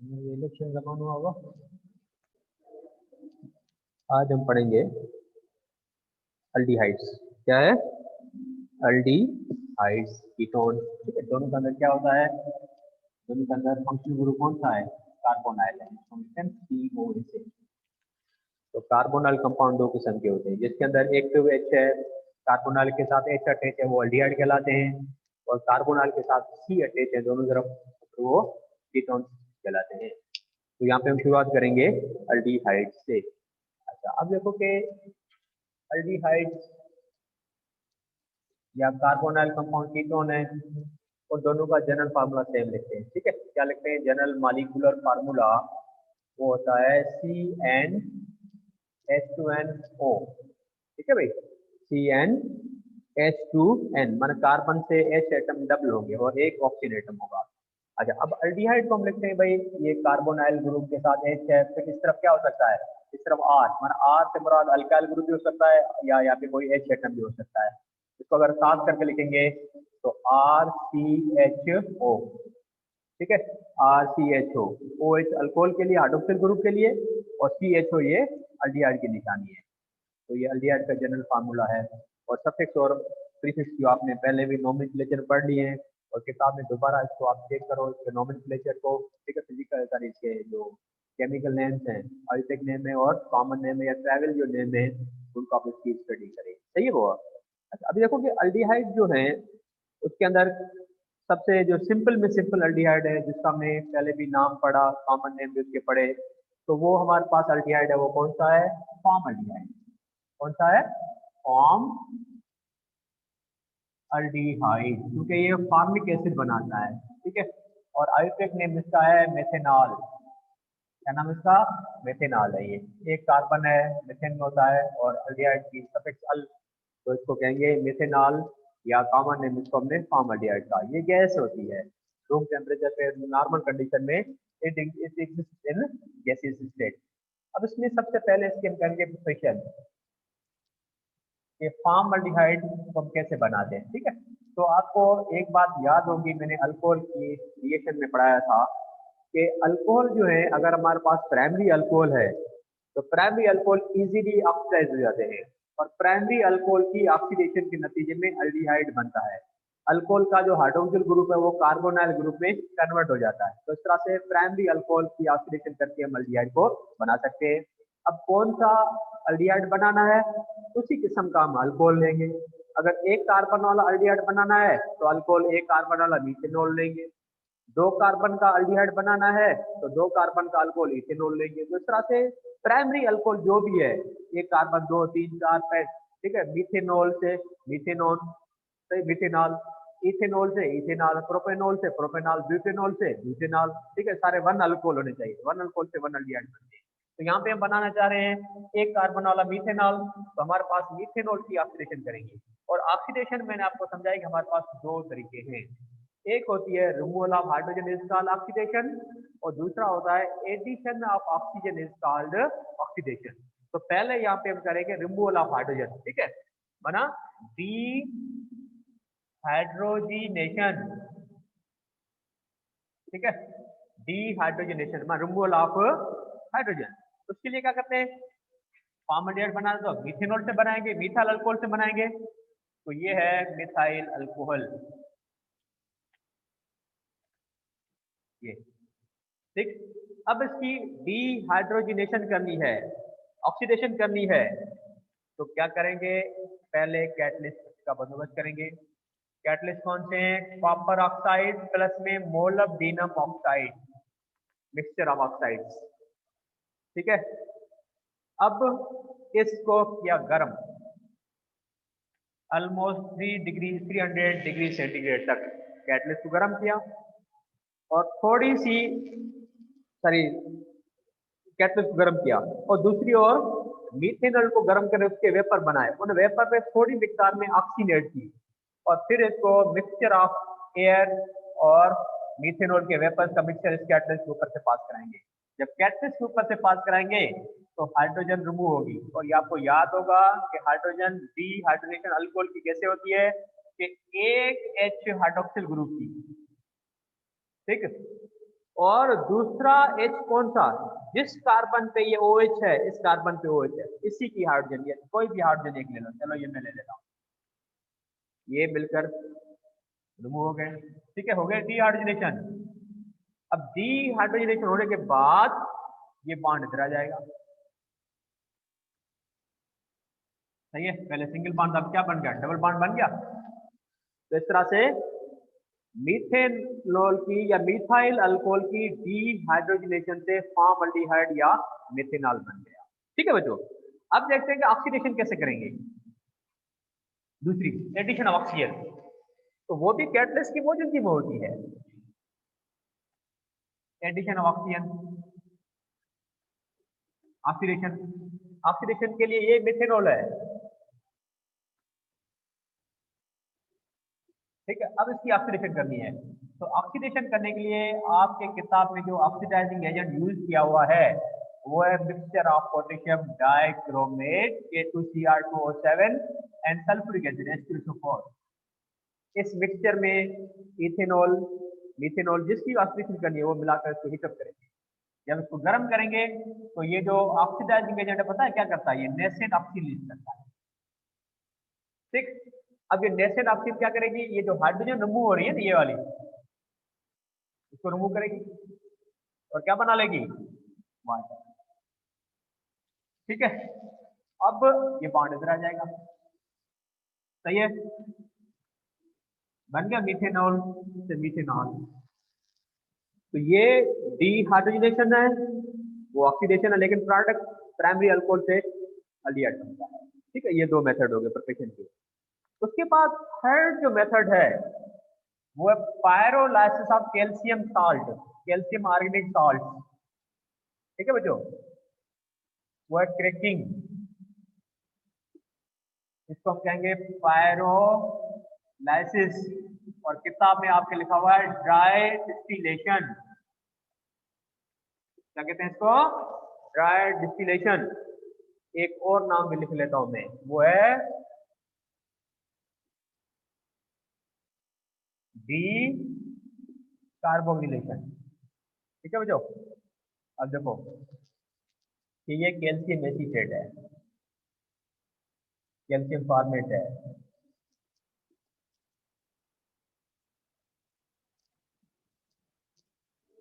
Election जमाना होगा। आज हम पढ़ेंगे अल्डिहाइड्स। क्या है? Aldehydes ketone. ठीक है, दोनों के अंदर क्या होता है? दोनों के अंदर फंक्शनल ग्रुप कौन सा है? कार्बोनाइल है, COA। तो कार्बोनाइल कंपाउंड दो किस्म के होते हैं, जिसके अंदर एक तो H है, कार्बोनाइल के साथ H अटैच है, वो अल्डिहाइड कहलाते हैं। और कार्बोनाइल के साथ C अटैच है दोनों तरफ, तो वो कीटोन कहलाते हैं। तो यहाँ पे हम शुरुआत करेंगे अल्डिहाइड से। अच्छा, अब देखो कि अल्डिहाइड या कार्बोनाइल कंपाउंड कीटोन है, और दोनों का जनरल फार्मूला सेम लिखते हैं। ठीक है, क्या लिखते हैं? जनरल मॉलिक्यूलर फार्मूला वो होता है CnH2nO। ठीक है भाई, CnH2n माना कार्बन से H एटम डबल होंगे और एक ऑक्सीजन एटम होगा। अच्छा, अब अल्डिहाइड को हम लिखते हैं भाई, ये कार्बोनाइल ग्रुप के साथ H है, फिर इस तरफ क्या हो सकता है? इस तरफ R, माना R से मुराद अल्काइल ग्रुप भी हो सकता है या यहाँ पे कोई H एटम भी हो सकता है। इसको अगर साथ करके लिखेंगे तो RCHO। ठीक है, RCHO, OH अल्कोहल के लिए, हाइड्रोक्सिल ग्रुप के लिए, और CHO ये अल्डिहाइड की निशानी है। तो ये अल्डिहाइड का जनरल फार्मूला है। और सफिक्स और प्रीफिक्स जो आपने पहले भी नोमेनक्लेचर पढ़ लिए हैं, और किताब में दोबारा इसको आप चेक करो, इसके नोमेनक्लेचर को। ठीक है, फिजिकल सर इसके जो केमिकल नेम्स हैं, अल्टेक नेम है और कॉमन नेम है या ट्रैवल जो नेम है, उनको आप इसकी स्टडी करें। सही है वो? अच्छा, अभी देखो कि अल्डिहाइड जो है उसके अंदर सबसे जो सिंपल में सिंपल अल्डिहाइड है, जिसका हमने पहले भी नाम पढ़ा, कॉमन नेम भी उसके पढ़े, तो वो हमारे पास अल्डिहाइड है, वो कौन सा है? Form aldehyde. कौन सा है? फॉर्म अल्डिहाइड, क्योंकि ये फॉर्मिक एसिड बनाता है। ठीक है, और आयुर्वेदिक नेम इसका है मेथेनॉल। क्या नाम इसका? मेथेनॉल है। ये एक कार्बन है, मेथेन होता है, और अल्डिहाइड की सफिक्स अल, तो इसको कहेंगे मेथेनॉल, या कॉमन नेम इसको हमने फॉर्म अल्डिहाइड का। ये गैस होती है, रूम टेम्परेचर पे नॉर्मल कंडीशन में it exist in gaseous state. अब इसमें सबसे पहले इसके हम करेंगे प्रिपरेशन, ये फॉर्मल्डिहाइड को हम कैसे बनाते हैं। ठीक है, तो आपको एक बात याद होगी, मैंने अल्कोहल की रिएक्शन में पढ़ाया था कि अल्कोहल जो है, अगर हमारे पास प्राइमरी अल्कोहल है तो प्राइमरी अल्कोहल इजीली ऑक्सीडाइज हो जाते हैं, और प्राइमरी अल्कोहल की ऑक्सीडेशन के नतीजे में अल्डिहाइड बनता है। अल्कोहल का जो हाइड्रोक्सिल ग्रुप है वो कार्बोनाइल ग्रुप में कन्वर्ट हो जाता है। तो इस तरह से प्राइमरी अल्कोहल की ऑक्सीडेशन करके हम अल्डिहाइड को बना सकते हैं। अब कौन सा अल्डिहाइड बनाना है, उसी किस्म का हम अल्कोहल लेंगे। अगर एक कार्बन वाला अल्डिहाइड बनाना है तो अल्कोहल एक कार्बन वाला मीथेनॉल लेंगे। दो कार्बन का अल्डिहाइड बनाना है तो दो कार्बन का अल्कोहल इथेनॉल लेंगे। तो इस तरह से प्राइमरी अल्कोहल जो भी है, एक कार्बन, दो, तीन, चार, पांच, ठीक है, मीथेनॉल से मीथेनॉल से मिथेनॉल, इथेनॉल से इथेनॉल, प्रोपेनॉल से प्रोपेनॉल, ब्यूटेनॉल से ब्यूटेनॉल। ठीक है, सारे वन अल्कोहल होने चाहिए, वन अल्कोहल से वन अल्डिहाइड बनते हैं। तो यहाँ पे हम बनाना चाह रहे हैं एक कार्बन वाला मीथेनॉल, तो हमारे पास मीथेनॉल की ऑक्सीडेशन करेंगे। और ऑक्सीडेशन मैंने आपको समझाया कि हमारे पास दो तरीके हैं, एक होती है removal of hydrogen is called oxidation, और दूसरा होता है addition of oxygen is called oxidation. तो पहले यहाँ पे हम करेंगे रिमूवल ऑफ हाइड्रोजन। ठीक है, बना डी हाइड्रोजिनेशन। ठीक है, डिहाइड्रोजनेशन में रिमूवल ऑफ हाइड्रोजन। उसके लिए क्या करते हैं? फॉर्मल्डिहाइड बनाना तो मिथेनॉल से बनाएंगे, मिथाइल अल्कोहल से बनाएंगे। तो ये है मिथाइल अल्कोहल, ये। ठीक, अब इसकी डिहाइड्रोजनेशन करनी है, ऑक्सीडेशन करनी है, तो क्या करेंगे? पहले कैटलिस्ट का बंदोबस्त करेंगे। कैटलिस्ट कौन से हैं? कॉपर ऑक्साइड प्लस में molybdenum oxide, mixture of oxides. ठीक है, अब इसको किया गर्म, ऑलमोस्ट 300 सेंटीग्रेड तक कैटलिस्ट को गर्म किया, और थोड़ी सी, सॉरी, कैटलिस्ट को गर्म किया, और दूसरी ओर मीथेनॉल को गर्म करके उसके वेपर बनाए, उन वेपर पे थोड़ी मिकदार में ऑक्सीजन ऐड की, और फिर इसको मिक्सचर ऑफ एयर और मीथेनॉल के वेपर का मिक्सचर इस कैटलिस्ट के ऊपर से पास कराएंगे। जब कैटलिस्ट के ऊपर से पास कराएंगे तो हाइड्रोजन रिमूव होगी। और ये आपको याद होगा कि हाइड्रोजन डिहाइड्रोजनेशन अल्कोहल की कैसे होती है कि एक H हाइड्रोक्सिल ग्रुप की। ठीक है, और दूसरा H कौन सा, जिस कार्बन पे ये OH है, इस कार्बन पे OH है, इसी की हाइड्रोजन, ये कोई भी हाइड्रोजन एक ले लो, चलो ये मैं ले लेता हूँ, ये मिलकर रिमूव हो गए। ठीक है, हो गया डीहाइड्रोजनेशन। अब डीहाइड्रोजनेशन होने के बाद ये बॉन्ड इधर आ जाएगा। सही है, पहले सिंगल बॉन्ड, अब क्या बन गया, डबल बॉन्ड बन गया। तो इस तरह से मीथेनॉल की या मिथाइल अल्कोहल की डीहाइड्रोजनेशन से फॉर्मल्डिहाइड या मेथेनॉल बन गया। ठीक है बच्चों, अब देखते हैं कि ऑक्सीडेशन कैसे करेंगे। दूसरी एडिशन ऑफ ऑक्सीजन, तो वो भी कैटलिस्ट की मौजूदगी में होती है। Addition of oxygen, oxidation, oxidation के लिए ये मेथेनॉल है। ठीक है, अब इसकी ऑक्सीडेशन करनी है, तो ऑक्सीडेशन करने के लिए आपके किताब में जो ऑक्सीडाइजिंग एजेंट यूज किया हुआ है वो है mixture of potassium dichromate K2Cr2O7 and sulphuric acid H2SO4। इस मिक्सचर में इथेनॉल, मिथेनॉल जिसकी ऑक्सीडेशन करनी है वो मिलाकर इसको हीटअप करेंगे। जब इसको गर्म करेंगे तो ये जो ऑक्सीडाइजिंग एजेंट है पता है क्या करता है, ये नेसेंट ऑक्सीजन रिलीज करता है। ठीक, अब ये नेसेंट ऑक्सीजन क्या करेगी, ये जो हाइड्रोजन रिमूव हो रही है ना ये वाली, इसको रिमूव करेगी और क्या बना लेगी, वाटर। ठीक है, अब ये बॉन्ड इधर आ जाएगा। सही है, बन गया मीथेनॉल से मीथेनॉल। तो ये डीहाइड्रोजनेशन है, वो ऑक्सीडेशन है, लेकिन प्रोडक्ट प्राइमरी अल्कोहल से अल्डिहाइड बनता है। ठीक है, ये दो मेथड हो गए प्रिपरेशन के। उसके बाद थर्ड जो मेथड है वो है pyrolysis of calcium salt, calcium organic salt. ठीक है बच्चों, वो है क्रैकिंग, इसको हम कहेंगे पायरोलाइसिस, और किताब में आपके लिखा हुआ है ड्राई डिस्टिलेशन। क्या कहते हैं इसको, ड्राई डिस्टिलेशन। एक और नाम भी लिख लेता हूं मैं, वो है डी कार्बोक्सिलेशन। ठीक है बच्चों, अब देखो कि ये कैल्शियम एसीटेट है, कैल्शियम फॉर्मेट है।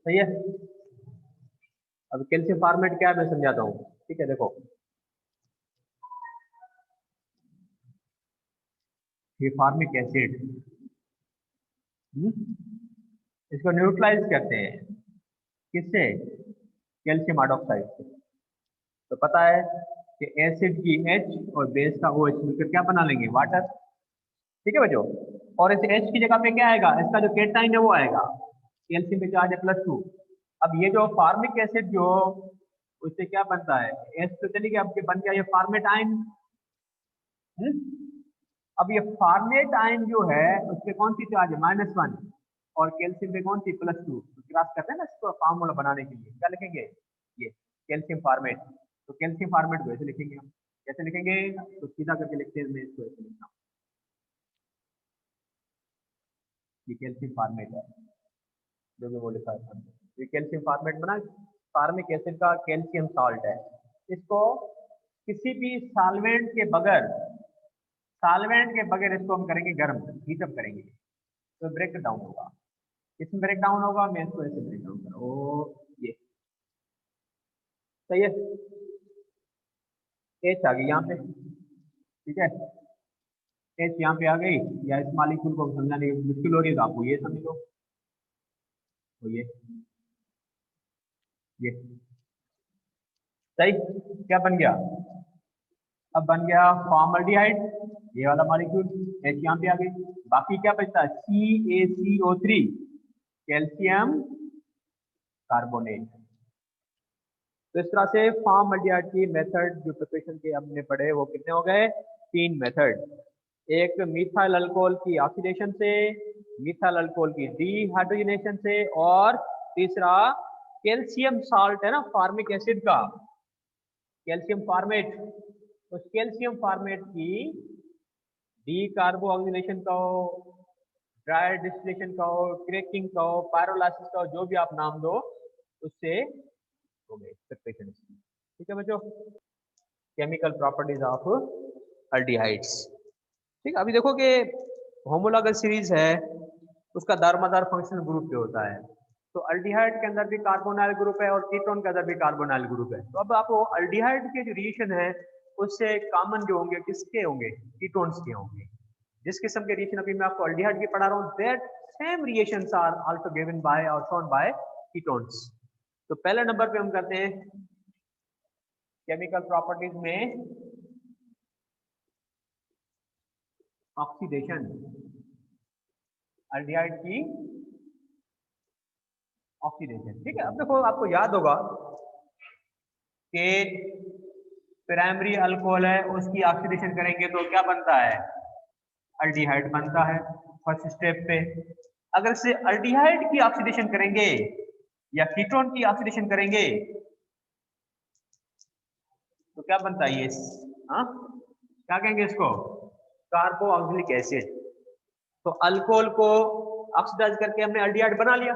सही है, अब कैल्शियम फॉर्मेट क्या है मैं समझाता हूँ। ठीक है, देखो ये फॉर्मिक एसिड, इसको न्यूट्रलाइज करते हैं किससे, कैल्शियम हाइड्रोक्साइड से। तो पता है कि एसिड की H और बेस का OH मिलकर क्या बना लेंगे, वाटर। ठीक है बच्चों, और इस H की जगह पे क्या आएगा, इसका जो केटाइन है वो आएगा, कैल्शियम पे चार्ज है +2। अब ये जो फार्मिक एसिड जो, उससे क्या बनता है, H तो चली गई, अब बन गया ये फार्मेट आयन। अब ये फार्मेट आयन जो है उसके कौन सी चार्ज है, -1, और कैल्शियम पे कौन सी, +2। तो क्रॉस करते हैं ना इसको फार्मूला बनाने के लिए, क्या लिखेंगे, ये कैल्शियम फार्मेट। तो कैल्शियम फार्मेट को ऐसे लिखेंगे हम, कैसे लिखेंगे, तो सीधा करके लिखते हैं, मैं इसको ऐसे लिखता हूँ, ये कैल्शियम फार्मेट है जो भी वो लिखा है। ये कैल्शियम फार्मेट बना, फार्मिक एसिड का कैल्शियम सॉल्ट है। इसको किसी भी सॉल्वेंट के बगैर, सॉल्वेंट के बगैर इसको हम करेंगे गर्म, हीटअप करेंगे तो ब्रेक डाउन होगा। किसमें ब्रेक डाउन होगा, मैं इसको ऐसे ब्रेक डाउन करूँ, ओ ये। सही है, एच आ गई यहाँ पे। ठीक है, एच यहाँ पे आ गई, या इस मालिक्यूल को समझाने की मुश्किल हो रही है तो आपको ये समझ लो, तो ये सही, क्या बन गया, अब बन गया फॉर्मल्डिहाइड, ये वाला मॉलिक्यूल, एच यहाँ पे आ गई। बाकी क्या बचता है, CaCO3, कैल्शियम कार्बोनेट। तो इस तरह से फॉर्मल्डिहाइड की मेथड जो प्रिपरेशन के हमने पढ़े वो कितने हो गए, 3 मेथड। एक मिथाइल अल्कोहल की ऑक्सीडेशन से, मिथाइल अल्कोहल की डीहाइड्रोजनेशन से, और तीसरा कैल्शियम साल्ट है ना फॉर्मिक एसिड का, कैल्शियम फॉर्मेट, उस कैल्शियम फॉर्मेट की डी कार्बोक्सिलेशन को ड्राई डिस्टिलेशन का हो, क्रैकिंग का हो, पायरोलाइसिस का हो, जो भी आप नाम दो, उससे हो गए सेपरेशन। ठीक है बच्चों, केमिकल प्रॉपर्टीज ऑफ अल्डिहाइड्स। ठीक, अभी देखो कि होमोलॉगस सीरीज है, उसका दारोमदार फंक्शनल ग्रुप पे होता है। तो अल्डिहाइड के अंदर भी कार्बोनाइल ग्रुप है और कीटोन के अंदर भी कार्बोनाइल ग्रुप है। तो अब आपको अल्डिहाइड के जो रिएक्शन है उससे कॉमन जो होंगे किसके होंगे, कीटोन्स के होंगे। जिस किस्म के रिएक्शन अभी मैं आपको अल्डिहाइड की पढ़ा रहा हूँ, that same reactions are also given by or shown by ketones. तो पहले नंबर पे हम करते हैं केमिकल प्रॉपर्टीज में ऑक्सीडेशन, अल्डिहाइड की ऑक्सीडेशन। ठीक है, अब देखो आपको याद होगा कि प्राइमरी अल्कोहल है, उसकी ऑक्सीडेशन करेंगे तो क्या बनता है, अल्डिहाइड बनता है फर्स्ट स्टेप पे। अगर से अल्डिहाइड की ऑक्सीडेशन करेंगे या कीटोन की ऑक्सीडेशन करेंगे तो क्या बनता है ये, हाँ क्या कहेंगे इसको, कार्बोक्सिलिक एसिड। तो अल्कोहल को ऑक्सीडाइज करके हमने अल्डिहाइड बना लिया।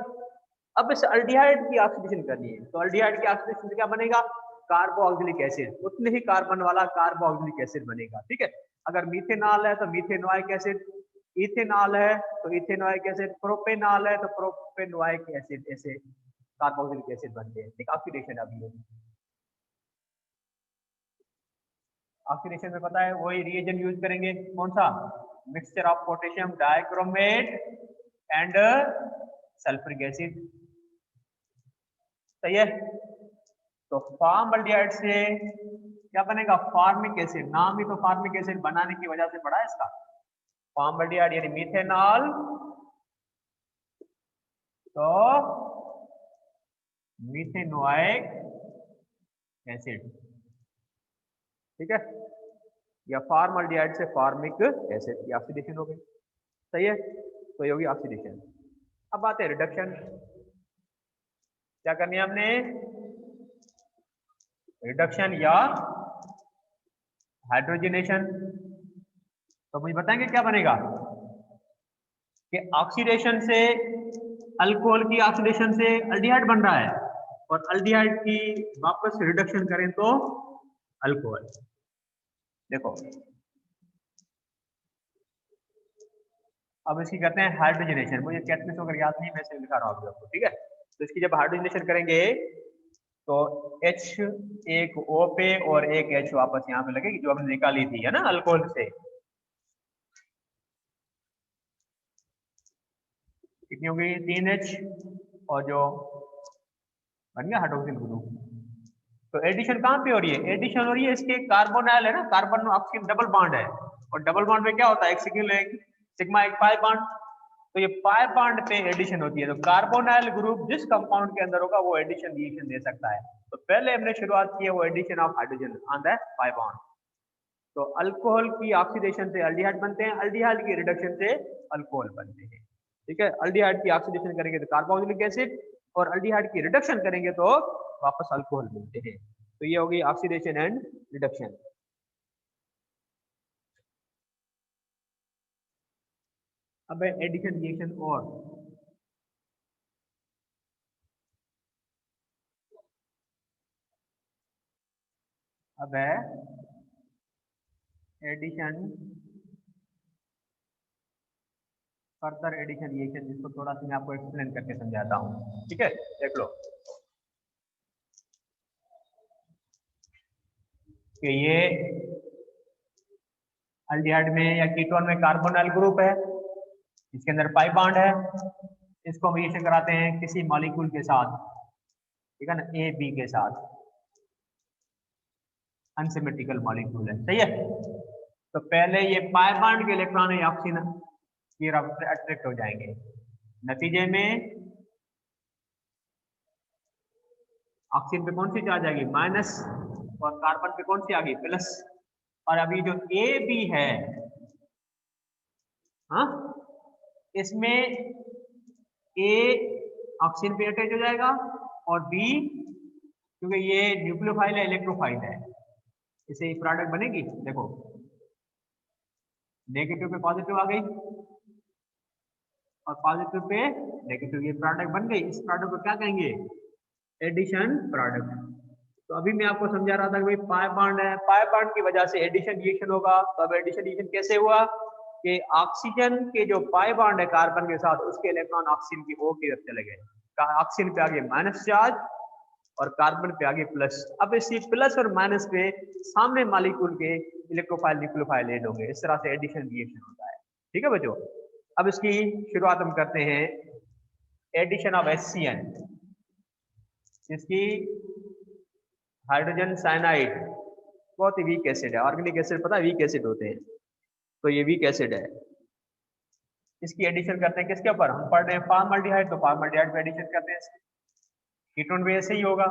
अब इस अल्डिहाइड की ऑक्सीडेशन करनी है, तो अल्डिहाइड की ऑक्सीडेशन से क्या बनेगा, कार्बोक्सिलिक एसिड, उतने ही कार्बन वाला कार्बोक्सिलिक एसिड बनेगा। ठीक है, अगर मीथेनॉल है तो मीथेनोइक एसिड, इथेनॉल है तो इथेनोइक एसिड, प्रोपेनॉल है तो प्रोपेनोइक एसिड, ऐसे कार्बोक्सिलिक एसिड बनते हैं। ठीक, ऑक्सीडेशन अभी ऑक्सीडेशन में पता है वही रिएजेंट यूज करेंगे, कौन सा, mixture of potassium dichromate and sulphuric acid. सही है, तो फॉर्मल्डिहाइड से क्या बनेगा, फार्मिक एसिड। नाम ही तो फार्मिक एसिड बनाने की वजह से पड़ा है इसका। फॉर्मल्डिहाइड यानी मीथेनॉल, तो मीथेनोइक एसिड। ठीक है, या फॉर्मल्डिहाइड से फार्मिक एसिड की ऑक्सीडेशन हो गई। सही है, तो ये होगी ऑक्सीडेशन। अब बात है रिडक्शन, क्या करनी है हमने, रिडक्शन या हाइड्रोजनेशन। तो मुझे बताएंगे क्या बनेगा कि ऑक्सीडेशन से, अल्कोहल की ऑक्सीडेशन से अल्डिहाइड बन रहा है और अल्डिहाइड की वापस रिडक्शन करें तो अल्कोहल। देखो अब इसकी करते हैं हाइड्रोजनेशन। मुझे कैटलिस्ट अगर याद नहीं, मैं इसे लिखा रहा हूं आपको। ठीक है, तो इसकी जब हाइड्रोजनेशन करेंगे तो H एक O पे और एक H वापस यहाँ पे लगेगी, जो हमने निकाली थी है ना अल्कोहल से। कितनी हो गई, 3H, और जो बन गया हाइड्रोक्सिल ग्रुप। तो एडिशन कहाँ पे हो रही है, एडिशन हो रही है इसके कार्बोनाइल है ना, कार्बन ऑक्सीजन डबल बॉन्ड है, और डबल बॉन्ड में क्या होता है, एक सिग्नल है सिग्मा एक पाई बॉन्ड। तो ये पाई बॉन्ड पे एडिशन होती है। तो कार्बोनाइल ग्रुप जिस कंपाउंड के अंदर होगा वो एडिशन रिएक्शन दे सकता है। तो पहले हमने शुरुआत की है वो addition of hydrogen on the pi bond. तो अल्कोहल की ऑक्सीडेशन से अल्डिहाइड बनते हैं, अल्डिहाइड की रिडक्शन से अल्कोहल बनते हैं। ठीक है, अल्डिहाइड की ऑक्सीडेशन करेंगे तो कार्बोक्सिलिक एसिड, और अल्डिहाइड की रिडक्शन करेंगे तो वापस अल्कोहल मिलते हैं। तो ये होगी ऑक्सीडेशन एंड रिडक्शन। अब है एडिशन रिएक्शन, और अब है एडिशन, फर्दर एडिशन रिएक्शन, जिसको थोड़ा सा मैं आपको एक्सप्लेन करके समझाता हूँ। ठीक है, देख लो कि ये अल्डिहाइड में या कीटोन में कार्बोनाइल ग्रुप है, इसके अंदर पाई बॉन्ड है, इसको हम रिएक्शन कराते हैं किसी मॉलिक्यूल के साथ, ठीक है ना, ए बी के साथ, अनसिमेट्रिकल मॉलिक्यूल है। सही है, तो पहले ये पाई बॉन्ड के इलेक्ट्रॉन है ऑक्सीजन की तरफ अट्रैक्ट हो जाएंगे, नतीजे में ऑक्सीजन पे कौन सी चार्ज आएगी, माइनस, और कार्बन पे कौन सी आ गई, प्लस। और अभी जो ए बी है, हाँ, इसमें ए ऑक्सीजन पे अटैच हो जाएगा और बी, क्योंकि ये न्यूक्लियोफाइल है, इलेक्ट्रोफाइल है, इसे प्रोडक्ट बनेगी। देखो नेगेटिव पे पॉजिटिव आ गई, और पॉजिटिव पे नेगेटिव, ये प्रोडक्ट बन गई। इस प्रोडक्ट को क्या कहेंगे? Addition product. तो अभी मैं आपको समझा रहा था कि भाई पाई बॉन्ड है, पाई बॉन्ड की वजह से एडिशन रिएक्शन होगा। तो अब एडिशन रिएक्शन कैसे हुआ कि ऑक्सीजन के जो पाई बॉन्ड है कार्बन के साथ, उसके इलेक्ट्रॉन ऑक्सीजन की O की तरफ चले गए, ऑक्सीजन पे आगे माइनस चार्ज और कार्बन पे आगे प्लस। अब इसी प्लस और माइनस पे सामने मॉलिक्यूल के इलेक्ट्रोफाइल न्यूक्लियोफाइल एड होंगे। इस तरह से एडिशन रिएक्शन होता है। ठीक है बच्चों, अब इसकी शुरुआत हम करते हैं। एडिशन ऑफ HCN, इसकी हाइड्रोजन साइनाइड बहुत ही वीक एसिड है। ऑर्गेनिक एसिड पता है वीक एसिड होते हैं, तो ये वीक एसिड है। इसकी एडिशन करते हैं किसके ऊपर? हम पढ़ रहे हैं फॉर्मल्डिहाइड, तो फॉर्मल्डिहाइड पे एडिशन करते हैं। कीटोन भी ऐसे ही होगा।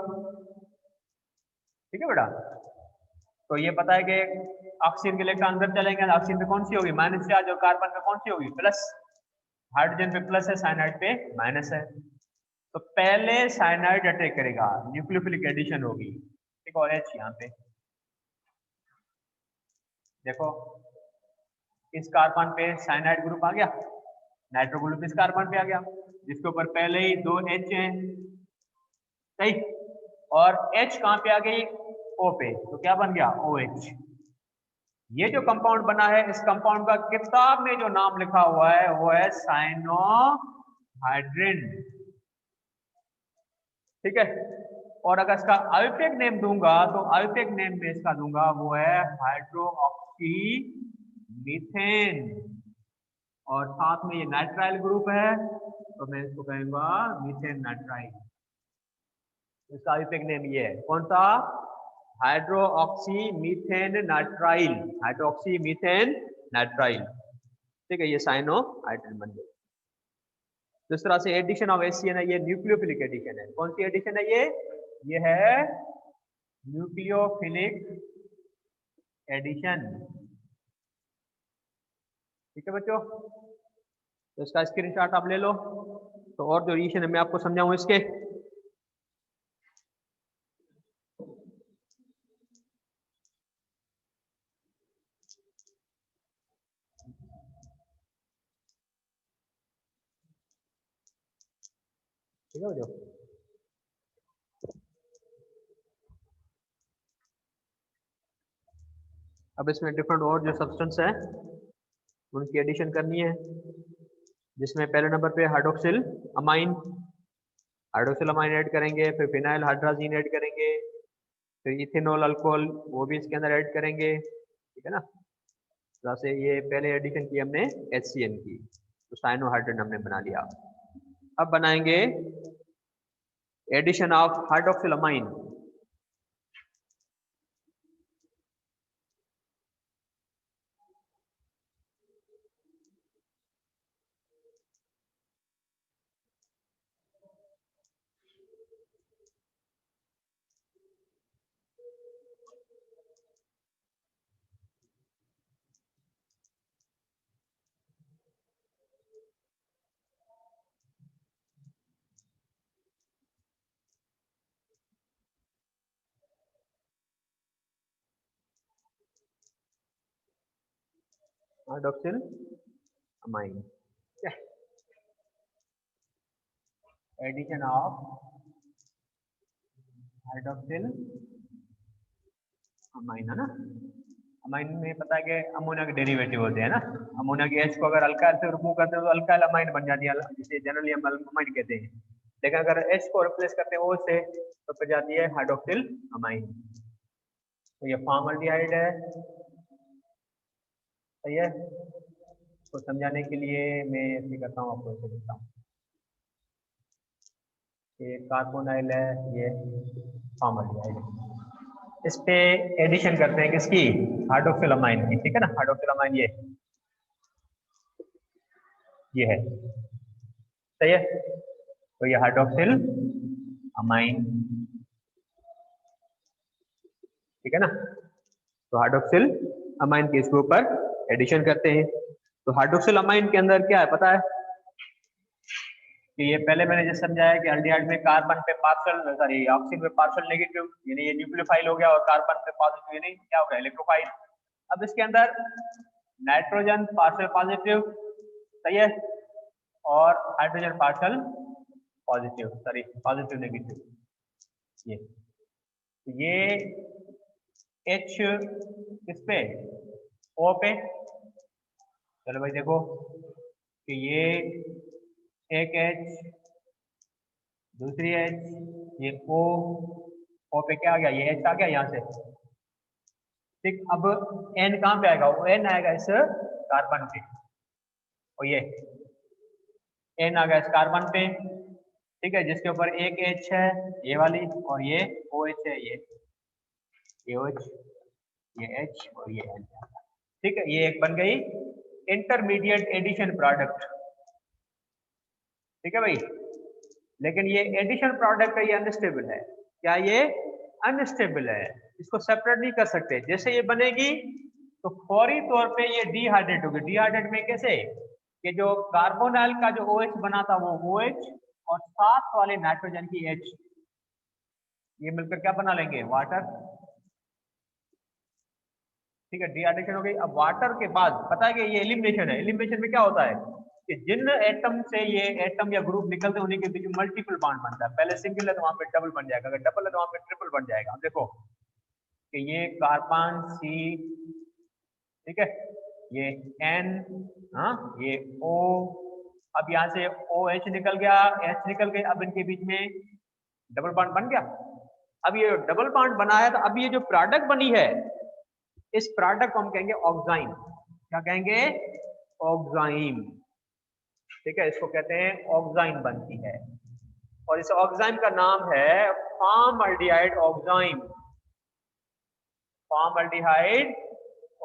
ठीक है बेटा, तो ये पता है कि ऑक्सीजन के इलेक्ट्रॉन अंदर चलेंगे, ऑक्सीजन पे कौन सी होगी? माइनस चार्ज, और कार्बन पे कौन सी होगी? प्लस। हाइड्रोजन पे प्लस है, साइनाइड पे माइनस है। तो पहले साइनाइड अटैक करेगा, न्यूक्लियोफिलिक एडिशन होगी। ठीक, और H यहाँ पे देखो, इस कार्बन पे साइनाइड ग्रुप आ गया, नाइट्रो ग्रुप इस कार्बन पे आ गया, जिसके ऊपर पहले ही 2 H हैं। सही, और H कहाँ पे आ गई? O पे, तो क्या बन गया? OH। ये जो कंपाउंड बना है, इस कंपाउंड का किताब में जो नाम लिखा हुआ है वो है साइनोहाइड्रिन। ठीक है, और अगर इसका आयुर्वेदिक नेम दूंगा तो आयुर्वेदिक नेम में इसका दूंगा वो है हाइड्रोक्सी मीथेन, और साथ में ये नाइट्राइल ग्रुप है, तो मैं इसको कहूंगा मीथेन नाइट्राइल। इसका आयुर्वेदिक नेम ये है, कौन सा? Hydroxy methane nitrile, hydroxy methane nitrile. ठीक है, ये साइनोहाइड्रिन बन गई। जिस तरह से एडिशन ऑफ HCN है, ये न्यूक्लियोफिलिक एडिशन है। कौन सी एडिशन है ये है न्यूक्लियोफिलिक एडिशन। ठीक है बच्चों, तो इसका स्क्रीनशॉट आप ले लो। तो और जो रिएक्शन है मैं आपको समझाऊं इसके। ठीक है बच्चों, अब इसमें डिफरेंट और जो सब्सटेंस है उनकी एडिशन करनी है, जिसमें पहले नंबर पे hydroxyl amine, hydroxyl amine add करेंगे, फिर फिनाइल हाइड्राजीन ऐड करेंगे, फिर इथेनॉल अल्कोहल वो भी इसके अंदर ऐड करेंगे। ठीक है ना, जैसे ये पहले एडिशन की हमने HCN की, तो साइनोहाइड्रिन हमने बना लिया। अब बनाएंगे addition of hydroxyl amine. Hydroxyl amine, addition of hydroxyl amine, है ना। अमाइन में पता है कि अमोनिया के डेरिवेटिव होते हैं ना। अमोनिया की H को अगर अल्काइल से रिमूव करते हैं तो अल्काइल अमाइन बन जाती है, जिसे जनरली हम अमाइन कहते हैं। लेकिन अगर H को रिप्लेस करते हैं O से, तो फिर जाती है हाइड्रोक्सिल अमाइन। तो ये फॉर्मल्डिहाइड है। सही है, तो समझाने के लिए मैं ऐसे करता हूँ, आपको ऐसे लिखता हूँ। ये कार्बोनाइल है, ये फॉर्मल्डिहाइड है। इस पे एडिशन करते हैं किसकी? हाइड्रोक्सिल अमाइन की। ठीक है ना, हाइड्रोक्सिल अमाइन ये है। सही है, तो ये हाइड्रोक्सिल अमाइन। ठीक है ना, तो हाइड्रोक्सिल अमाइन के इसके ऊपर एडिशन करते हैं। तो हाइड्रोक्सिल अमाइन के अंदर क्या है पता है कि ये पहले मैंने जैसे समझाया कि एल्डिहाइड में कार्बन पे पार्शियल, सॉरी ऑक्सीजन पे पार्शियल नेगेटिव, यानी ये न्यूक्लियोफाइल हो गया, और कार्बन पे पॉजिटिव, यानी क्या हो गया? इलेक्ट्रोफाइल। अब इसके अंदर नाइट्रोजन पार्शियल पॉजिटिव, सही है, और hydrogen partial positive, sorry positive negative. ये H किस पे, O पे। चलो भाई देखो कि ये एक H, दूसरी H, ये O पे क्या आ गया, ये H आ गया यहाँ से। ठीक, अब N कहाँ पे आएगा, वो N आएगा इस कार्बन पे, और ये N आ गया इस कार्बन पे। ठीक है, जिसके ऊपर एक H है ये वाली, और ये OH है, ये OH, ये H और ये N। ठीक है, ये एक बन गई इंटरमीडिएट एडिशन प्रोडक्ट। ठीक है भाई, लेकिन ये एडिशन प्रोडक्ट है, ये अनस्टेबल है। क्या ये अनस्टेबल है, इसको सेपरेट नहीं कर सकते। जैसे ये बनेगी तो फौरी तौर पे ये डिहाइड्रेट होगी। डिहाइड्रेट में कैसे, कि जो कार्बोनाइल का जो OH बना था वो OH और साथ वाले नाइट्रोजन की H, ये मिलकर क्या बना लेंगे, वाटर। ठीक है, डिहाइड्रेशन हो गई। अब वाटर के बाद पता है कि ये एलिमिनेशन है। एलिमिनेशन में क्या होता है कि जिन एटम से ये एटम या ग्रुप निकलते हैं उन्हीं के बीच में मल्टीपल बॉन्ड बनता है। पहले सिंगल है तो वहां पे डबल बन जाएगा, अगर डबल है तो वहां पे ट्रिपल बन जाएगा। अब देखो कि ये कार्बन C, ठीक है, ये N, हाँ ये O, अब यहाँ से OH निकल गया, H निकल गई, अब इनके बीच में डबल बॉन्ड बन गया। अब ये डबल बॉन्ड बना है, तो अब ये जो प्रोडक्ट बनी है, इस प्रोडक्ट को हम कहेंगे ऑक्साइन। क्या कहेंगे, ऑक्साइन। ठीक है, इसको कहते हैं ऑक्साइन बनती है, और इस ऑक्साइन का नाम है फॉर्मल्डिहाइड ऑक्साइन। फॉर्मल्डिहाइड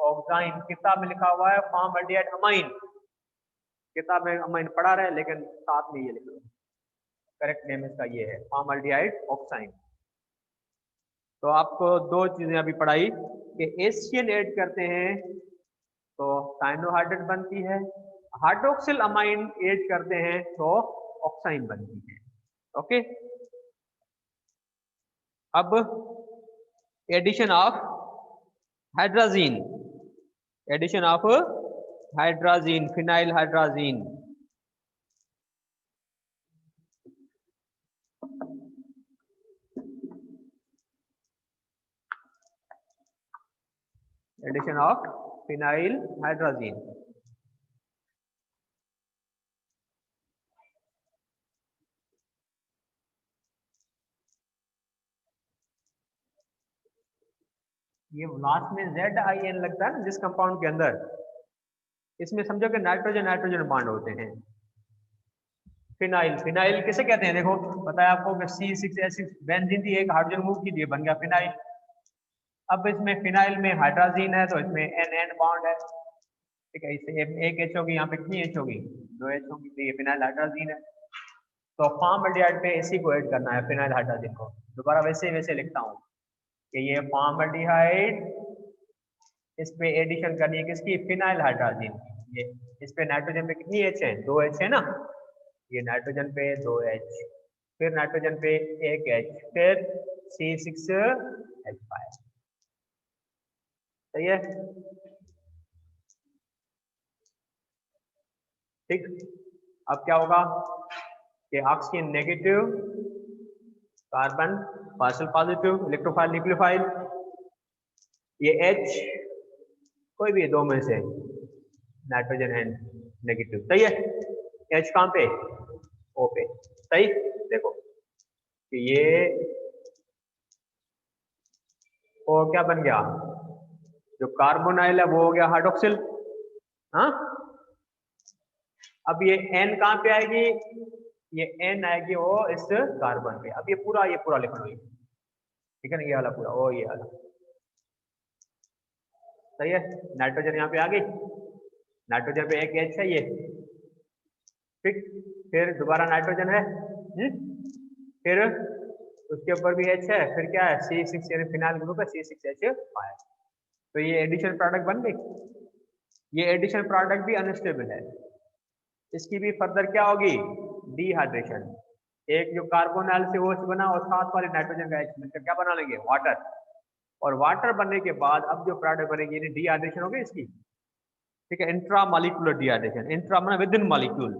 ऑक्साइन, किताब में लिखा हुआ है फॉर्मल्डिहाइड अमाइन। किताब में अमाइन पढ़ा रहे, लेकिन साथ में ये लिख लो, करेक्ट नेम इसका ये है फॉर्मल्डिहाइड ऑक्साइन। तो आपको दो चीजें अभी पढ़ाई कि एशियन ऐड करते हैं तो साइनोहाइड्रेट बनती है, हाइड्रोक्सिल अमाइन ऐड करते हैं तो ऑक्साइन बनती है। ओके, अब addition of hydrazine, addition of hydrazine, phenyl hydrazine. Addition of phenyl hydrazine. ये लास्ट में ZIN लगता है ना जिस कंपाउंड के अंदर, इसमें समझो कि नाइट्रोजन नाइट्रोजन बॉन्ड होते हैं। फिनाइल, फिनाइल किसे कहते हैं, देखो पता है आपको कि C6H6 बेंजीन थी, एक हाइड्रोजन मूव की, बन गया फिनाइल। अब इसमें फिनाइल में हाइड्राजीन है तो इसमें NN बॉन्ड है। ठीक है, इससे एक H होगी, यहाँ पे कितनी H होगी, 2 H होगी, तो ये फिनाइल हाइड्राजीन है। तो फॉर्मल्डिहाइड पे इसी को ऐड करना है, फिनाइल हाइड्राजीन को। दोबारा वैसे वैसे लिखता हूँ कि ये फॉर्मल्डिहाइड, इस पे एडिशन करनी है किसकी, फिनाइल हाइड्राजीन। ये इस पे नाइट्रोजन पे कितनी H है, 2 H है ना, ये नाइट्रोजन पे 2 H, फिर नाइट्रोजन पे 1 H, फिर C6H5। सही है, ठीक। अब क्या होगा कि oxygen negative, carbon partial positive, electrophile nucleophile, ये H कोई भी दो में से, नाइट्रोजन है नेगेटिव। सही है, H कहाँ पे, O पे। सही, देखो कि ये O क्या बन गया, जो कार्बोनाइल है वो हो गया हाइड्रोक्सिल। हाँ, अब ये N कहाँ पे आएगी, ये N आएगी वो इस कार्बन पे। अब ये पूरा लिख लो, ठीक है ना, ये वाला पूरा, ओ ये वाला। सही है, नाइट्रोजन यहाँ पे आ गई, नाइट्रोजन पे एक H है ये, ठीक। फिर दोबारा नाइट्रोजन है, फिर उसके ऊपर भी H है, फिर क्या है C6, यानी फिनाइल ग्रुप है C6H5। तो ये एडिशन प्रोडक्ट बन गई। ये एडिशन प्रोडक्ट भी अनस्टेबल है, इसकी भी फर्दर क्या होगी, डिहाइड्रेशन। एक जो कार्बोनाइल से OH बना और साथ वाले नाइट्रोजन का H मिलकर क्या बना लेंगे, वाटर। और वाटर बनने के बाद अब जो प्रोडक्ट बनेगी यानी डिहाइड्रेशन होगी इसकी। ठीक है, इंट्रा मॉलिक्यूलर डिहाइड्रेशन, इंट्रा माना विद इन मॉलिक्यूल,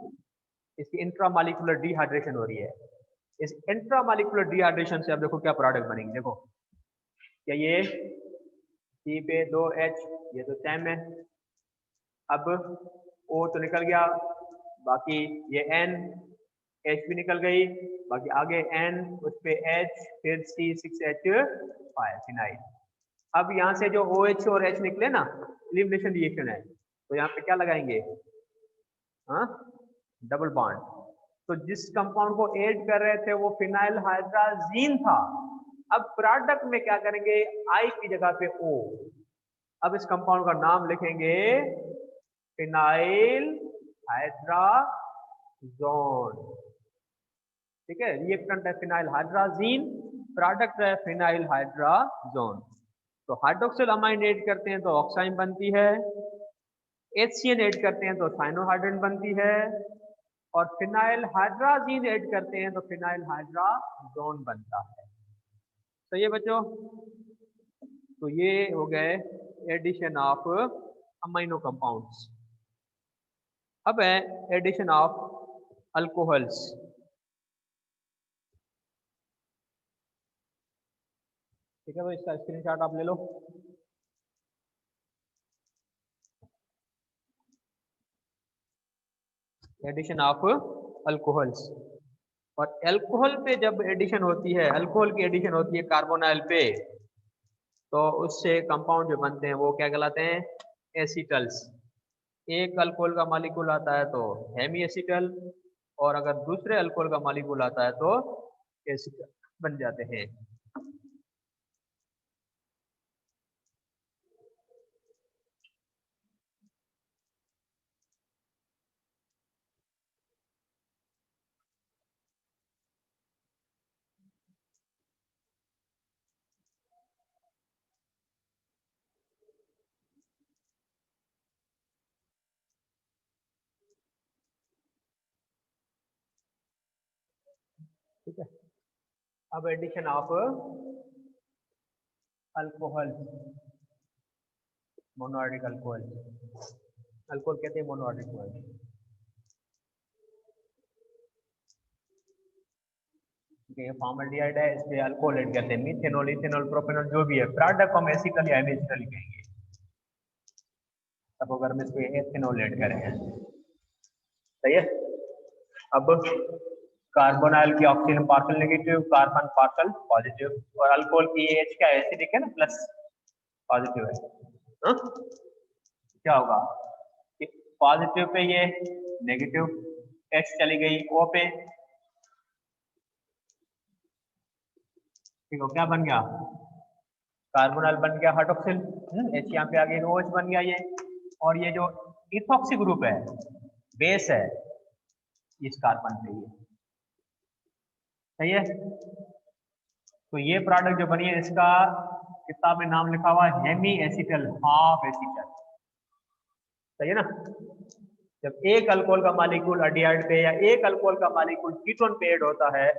इसकी इंट्रामॉलिक्यूलर डिहाइड्रेशन हो रही है। इस इंट्रामॉलिक्यूलर डिहाइड्रेशन से अब देखो क्या प्रोडक्ट बनेंगे। देखो क्या ये C पे 2H, ये तो सेम है। अब O तो निकल गया, बाकी ये N, H भी निकल गई, बाकी आगे N, उस पे H, फिर C6H5 फिनाइल। अब यहाँ से जो OH और H निकले ना, एलिमिनेशन रिएक्शन है, तो यहाँ पे क्या लगाएंगे, हाँ, डबल बॉन्ड। तो जिस कंपाउंड को ऐड कर रहे थे वो फिनाइल हाइड्राजीन था। अब प्रोडक्ट में क्या करेंगे, I की जगह पे O। अब इस कंपाउंड का नाम लिखेंगे फिनाइल हाइड्राजोन। ठीक है, रिएक्टेंट है फिनाइल हाइड्राजीन, प्रोडक्ट है फिनाइल हाइड्राजोन। तो हाइड्रोक्सिल अमाइन ऐड करते हैं तो ऑक्साइन बनती है, HCN ऐड करते हैं तो साइनोहाइड्रेन बनती है, और फिनाइल हाइड्राजीन ऐड करते हैं तो फिनाइल हाइड्राजोन बनता है। सही है बच्चों? तो ये हो गए एडिशन ऑफ अमाइनो कंपाउंड्स। अब है एडिशन ऑफ अल्कोहल्स। ठीक है भाई, इसका स्क्रीनशॉट आप ले लो। Addition of alcohols. और अल्कोहल पे जब एडिशन होती है, अल्कोहल की एडिशन होती है कार्बोनाइल पे, तो उससे कंपाउंड जो बनते हैं वो क्या कहलाते हैं, एसिटल्स। एक अल्कोहल का मॉलिक्यूल आता है तो हेमी एसिटल, और अगर दूसरे अल्कोहल का मॉलिक्यूल आता है तो एसिटल बन जाते हैं। ठीक है, अब addition of alcohol, monoiodic alcohol. Alcohol कहते हैं मोनोआयोडिक अल्कोहल। ये फॉर्मल्डिहाइड है, इस पे अल्कोहल ऐड करते हैं, मीथेनॉल, इथेनॉल, प्रोपेनॉल, जो भी है प्रोडक्ट हम एसिटल या एसिटल कहेंगे। तब अगर हम इस पे एथेनॉल ऐड करेंगे, सही है। अब कार्बोनाइल की oxygen parcel negative, carbon parcel positive, और अल्कोहल की H क्या है, एसिडिक है ना, प्लस पॉजिटिव है। हा? क्या होगा, पॉजिटिव पे ये नेगेटिव, H चली गई O पे, ठीक है, क्या बन गया, कार्बोनाइल बन गया हाइड्रोक्सिल, H यहाँ पे आ गई, OH बन गया ये। और ये जो इथॉक्सी ग्रुप है, बेस है इस कार्बन पे, ये सही है। तो ये प्रोडक्ट जो बनी है, इसका किताब में नाम लिखा हुआ है हेमी एसिटल, हाफ एसिटल। सही है ना। जब एक अल्कोहल का मॉलिक्यूल एल्डिहाइड पे या एक अल्कोहल का मॉलिक्यूल कीटोन पे ऐड होता है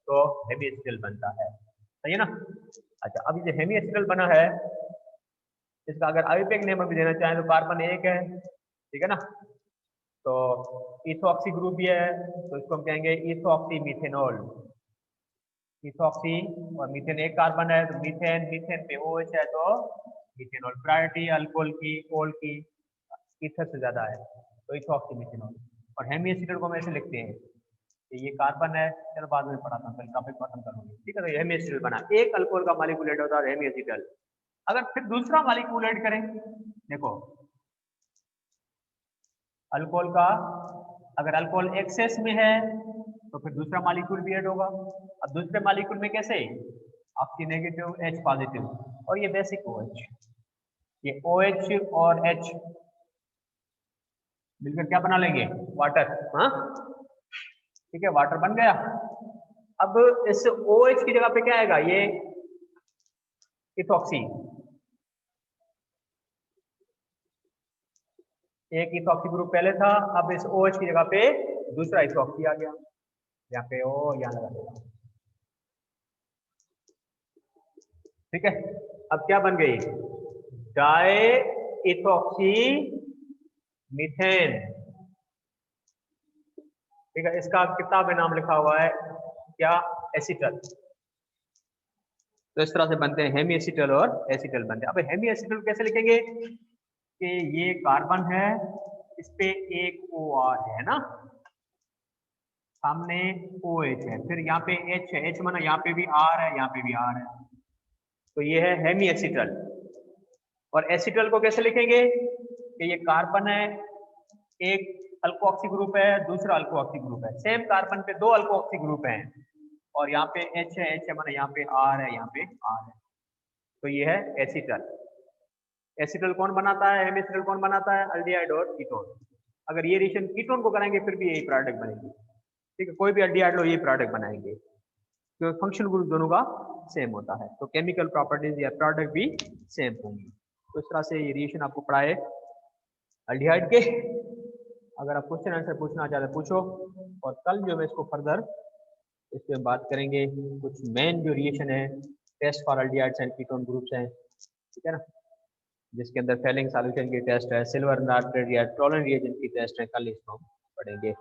तो हेमी एसिटल बनता है। सही है ना। अच्छा, अभी जो हेमी एसिटल बना है, इसका अगर आईयूपीएक नेम भी देना चाहें तो कार्बन 1 है, ठीक है ना। तो इथॉक्सी ग्रुप भी है, तो इसको हम कहेंगे इथॉक्सी मीथेनॉल। इथॉक्सी और मीथेन एक कार्बन है, तो मीथेन, मीथेन पे OH है तो मीथेनॉल। प्रायोरिटी अल्कोहल की, ओल की ईथर से ज्यादा है, तो इथॉक्सी मीथेनॉल। और हेमी एसिटल को हम ऐसे लिखते हैं कि ये कार्बन है, चलो बाद में पढ़ाता हूँ, पहले टॉपिक खत्म करूंगी। ठीक है, तो हेमी एसिटल बना, एक अल्कोहल का मॉलिक्यूल ऐड होता है हेमी एसिटल। अगर फिर दूसरा मॉलिक्यूल ऐड करें, देखो अल्कोहल का, अगर अल्कोहल एक्सेस में है तो फिर दूसरा मॉलिक्यूल भी ऐड होगा। अब दूसरे मॉलिक्यूल में कैसे, ऑक्सी नेगेटिव, H पॉजिटिव, और ये बेसिक OH, ये OH और H मिलकर क्या बना लेंगे, वाटर। हाँ, ठीक है, वाटर बन गया। अब इस OH की जगह पे क्या आएगा, ये इथॉक्सी, एक इथॉक्सी ग्रुप पहले था, अब इस OH की जगह पे दूसरा इथॉक्सी आ गया, यहाँ पे O यहाँ लगा देगा। ठीक है, अब क्या बन गई, डाई इथॉक्सी मीथेन। ठीक है, इसका किताब में नाम लिखा हुआ है क्या, एसिटल। तो इस तरह से बनते हैं हेमी एसिटल और एसिटल बनते हैं। अब हेमी एसिटल कैसे लिखेंगे कि ये कार्बन है, इस पे एक ओ आर है ना, सामने ओ एच है, फिर यहाँ पे एच है, एच माना यहाँ पे भी आर है, यहाँ पे भी आर है, तो ये है हेमी एसिटल। और एसिटल को कैसे लिखेंगे कि ये कार्बन है, एक अल्कोक्सी ग्रुप है, दूसरा अल्कोक्सी ग्रुप है, सेम कार्बन पे दो अल्कोक्सी ग्रुप हैं, और यहाँ पे एच है, एच है माना यहाँ पे आर है, यहाँ पे आर है, तो ये है एसिटल। एसिटल कौन बनाता है, हेमी एसिटल कौन बनाता है, अल्डिहाइड और कीटोन। अगर ये रिएक्शन कीटोन को करेंगे फिर भी यही प्रोडक्ट बनेगी। ठीक है, कोई भी अल्डिहाइड लो यही प्रोडक्ट बनाएंगे, क्योंकि फंक्शनल ग्रुप दोनों का सेम होता है, तो केमिकल प्रॉपर्टीज या प्रोडक्ट भी सेम होंगी। तो इस तरह से ये रिएक्शन आपको पढ़ाए अल्डिहाइड के। अगर आप क्वेश्चन आंसर पूछना चाहते हैं पूछो, और कल जो है इसको फर्दर इस पे बात करेंगे, कुछ मेन जो रिएक्शन है test for aldehydes and ketone groups हैं, ठीक है ना, जिसके अंदर फेलिंग सॉल्यूशन की टेस्ट है, सिल्वर नाइट्रेट या टोलन रिएजेंट की टेस्ट है, कल इसको हम पढ़ेंगे।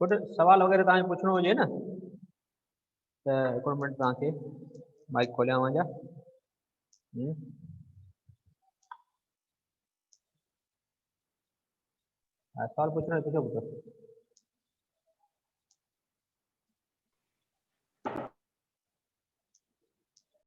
कुछ सवाल वगैरह तव्हांखे पुछणो हुजे न त हिकिड़ो मिंट तव्हांखे माइक खोलियां वञा। सवाल पुछणो आहे पुछो पुछो।